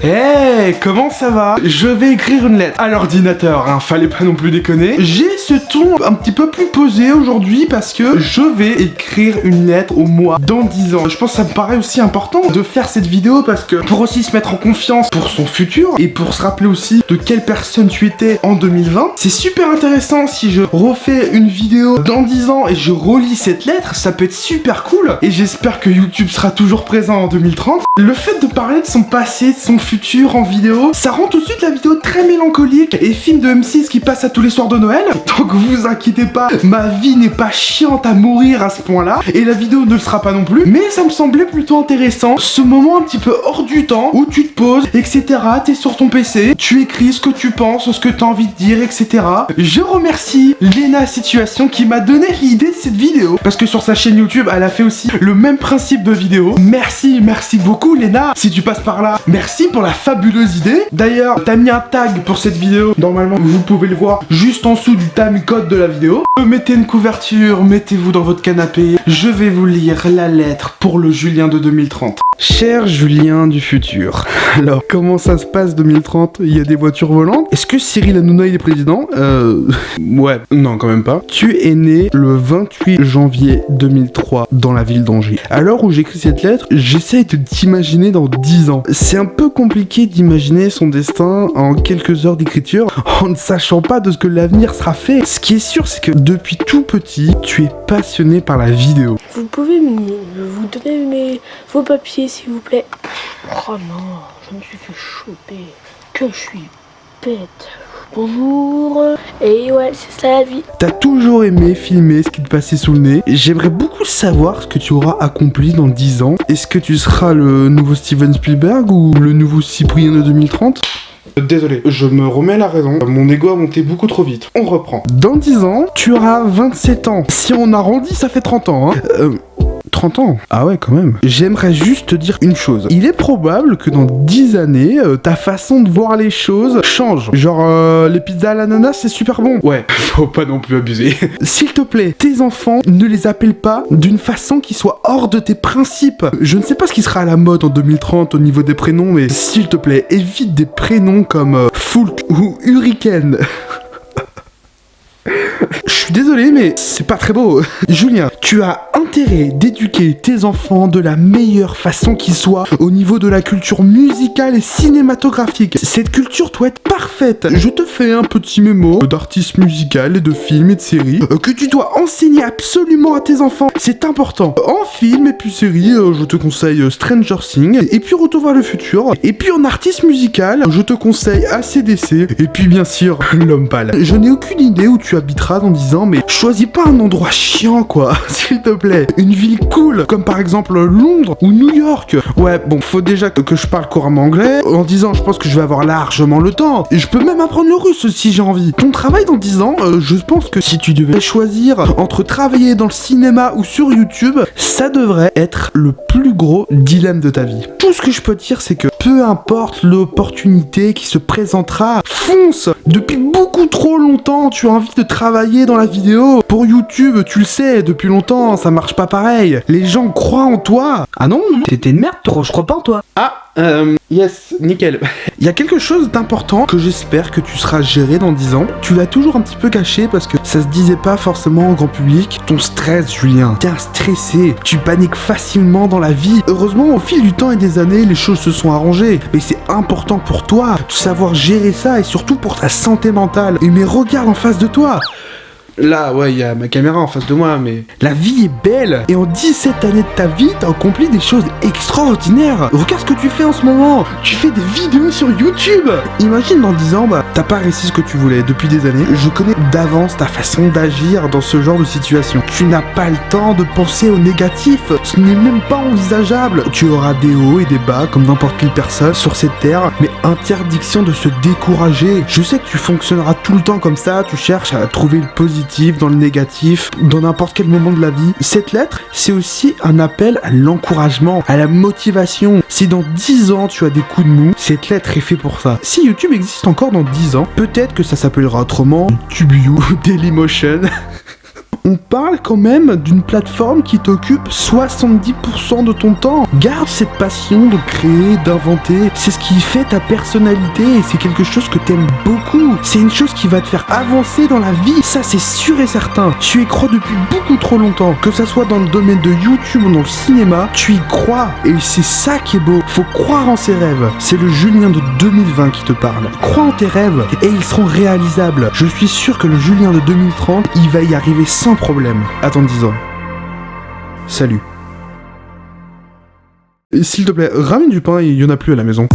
Hey, comment ça va? Je vais écrire une lettre à l'ordinateur, hein, fallait pas non plus déconner. J'ai ce ton un petit peu plus posé aujourd'hui parce que je vais écrire une lettre au mois dans 10 ans. Je pense que ça me paraît aussi important de faire cette vidéo parce que pour aussi se mettre en confiance pour son futur et pour se rappeler aussi de quelle personne tu étais en 2020. C'est super intéressant si je refais une vidéo dans 10 ans et je relis cette lettre, ça peut être super cool. Et j'espère que YouTube sera toujours présent en 2030. Le fait de parler de son passé, de son futur en vidéo, ça rend tout de suite la vidéo très mélancolique et film de M6 qui passe à tous les soirs de Noël. Donc vous inquiétez pas, ma vie n'est pas chiante à mourir à ce point-là et la vidéo ne le sera pas non plus, mais ça me semblait plutôt intéressant, ce moment un petit peu hors du temps où tu te poses, etc. T'es sur ton PC, tu écris ce que tu penses, ce que t'as envie de dire, etc. Je remercie Léna Situation qui m'a donné l'idée de cette vidéo parce que sur sa chaîne YouTube, elle a fait aussi le même principe de vidéo. Merci beaucoup Léna, si tu passes par là, merci pour la fabuleuse idée. D'ailleurs, t'as mis un tag pour cette vidéo. Normalement, vous pouvez le voir juste en dessous du timecode de la vidéo. Mettez une couverture, mettez-vous dans votre canapé. Je vais vous lire la lettre pour le Julien de 2030. Cher Julien du futur. Alors, comment ça se passe 2030? Il y a des voitures volantes? Est-ce que Cyril Hanouna il est président? Ouais, non quand même pas. Tu es né le 28 janvier 2003 dans la ville d'Angers. À l'heure où j'écris cette lettre, j'essaye de t'imaginer dans 10 ans. C'est un peu compliqué d'imaginer son destin en quelques heures d'écriture en ne sachant pas de ce que l'avenir sera fait. Ce qui est sûr, c'est que depuis tout petit, tu es passionné par la vidéo. Vous pouvez vous donner vos papiers s'il vous plaît? Oh non, je me suis fait choper. Que je suis bête. Bonjour. Et ouais, c'est ça la vie. T'as toujours aimé filmer ce qui te passait sous le nez. J'aimerais beaucoup savoir ce que tu auras accompli dans 10 ans. Est-ce que tu seras le nouveau Steven Spielberg ou le nouveau Cyprien de 2030? Désolé, je me remets à la raison. Mon ego a monté beaucoup trop vite. On reprend. Dans 10 ans, tu auras 27 ans. Si on arrondit, ça fait 30 ans, hein. 30 ans? Ah ouais, quand même. J'aimerais juste te dire une chose. Il est probable que dans 10 années, ta façon de voir les choses change. Genre, les pizzas à l'ananas, c'est super bon. Ouais, faut pas non plus abuser. S'il te plaît, tes enfants, ne les appelle pas d'une façon qui soit hors de tes principes. Je ne sais pas ce qui sera à la mode en 2030 au niveau des prénoms, mais s'il te plaît, évite des prénoms comme Foulk ou Hurricane. Je suis désolé, mais c'est pas très beau. Julien, tu as intérêt d'éduquer tes enfants de la meilleure façon qui soit au niveau de la culture musicale et cinématographique. Cette culture doit être parfaite. Je te fais un petit mémo d'artistes musicaux et de films et de séries que tu dois enseigner absolument à tes enfants. C'est important. En film et puis série, je te conseille Stranger Things et puis Retour vers le futur. Et puis en artiste musical, je te conseille AC/DC et puis bien sûr L'Homme Pâle. Je n'ai aucune idée où tu habiteras dans 10 ans, mais choisis pas un endroit chiant quoi, s'il te plaît. Une ville cool, comme par exemple Londres ou New York. Ouais, bon, faut déjà que je parle couramment anglais. En 10 ans, je pense que je vais avoir largement le temps. Et je peux même apprendre le russe si j'ai envie. Ton travail dans 10 ans, je pense que si tu devais choisir entre travailler dans le cinéma ou sur YouTube, ça devrait être le plus gros dilemme de ta vie. Tout ce que je peux te dire, c'est que peu importe l'opportunité qui se présentera, fonce. Depuis beaucoup trop longtemps, tu as envie de travailler dans la vidéo. Pour YouTube, tu le sais, depuis longtemps, ça marche pas pareil. Les gens croient en toi. Ah non? T'es une merde, Toro, je crois pas en toi. Yes, nickel. Il y a quelque chose d'important que j'espère que tu seras géré dans 10 ans. Tu l'as toujours un petit peu caché parce que ça se disait pas forcément au grand public. Ton stress, Julien. T'es un stressé. Tu paniques facilement dans la vie. Heureusement, au fil du temps et des années, les choses se sont arrangées. Mais c'est important pour toi de savoir gérer ça et surtout pour ta santé mentale. Et mais regarde en face de toi. Là, ouais, il y a ma caméra en face de moi, mais la vie est belle. Et en 17 années de ta vie, t'as accompli des choses extraordinaires. Regarde ce que tu fais en ce moment. Tu fais des vidéos sur YouTube. Imagine dans 10 ans, t'as pas réussi ce que tu voulais depuis des années. Je connais d'avance ta façon d'agir dans ce genre de situation. Tu n'as pas le temps de penser au négatif. Ce n'est même pas envisageable. Tu auras des hauts et des bas comme n'importe quelle personne sur cette terre, mais interdiction de se décourager. Je sais que tu fonctionneras tout le temps comme ça. Tu cherches à trouver le positif dans le négatif, dans n'importe quel moment de la vie. Cette lettre, c'est aussi un appel à l'encouragement, à la motivation. Si dans 10 ans tu as des coups de mou, cette lettre est faite pour ça. Si YouTube existe encore dans 10 ans, peut-être que ça s'appellera autrement, TubeU, Dailymotion. On parle quand même d'une plateforme qui t'occupe 70% de ton temps. Garde cette passion de créer, d'inventer. C'est ce qui fait ta personnalité et c'est quelque chose que t'aimes beaucoup. C'est une chose qui va te faire avancer dans la vie. Ça, c'est sûr et certain. Tu y crois depuis beaucoup trop longtemps. Que ça soit dans le domaine de YouTube ou dans le cinéma, tu y crois. Et c'est ça qui est beau. Faut croire en ses rêves. C'est le Julien de 2020 qui te parle. Crois en tes rêves et ils seront réalisables. Je suis sûr que le Julien de 2030, il va y arriver sans problème. Attends 10 ans. Salut. S'il te plaît, ramène du pain, il y en a plus à la maison.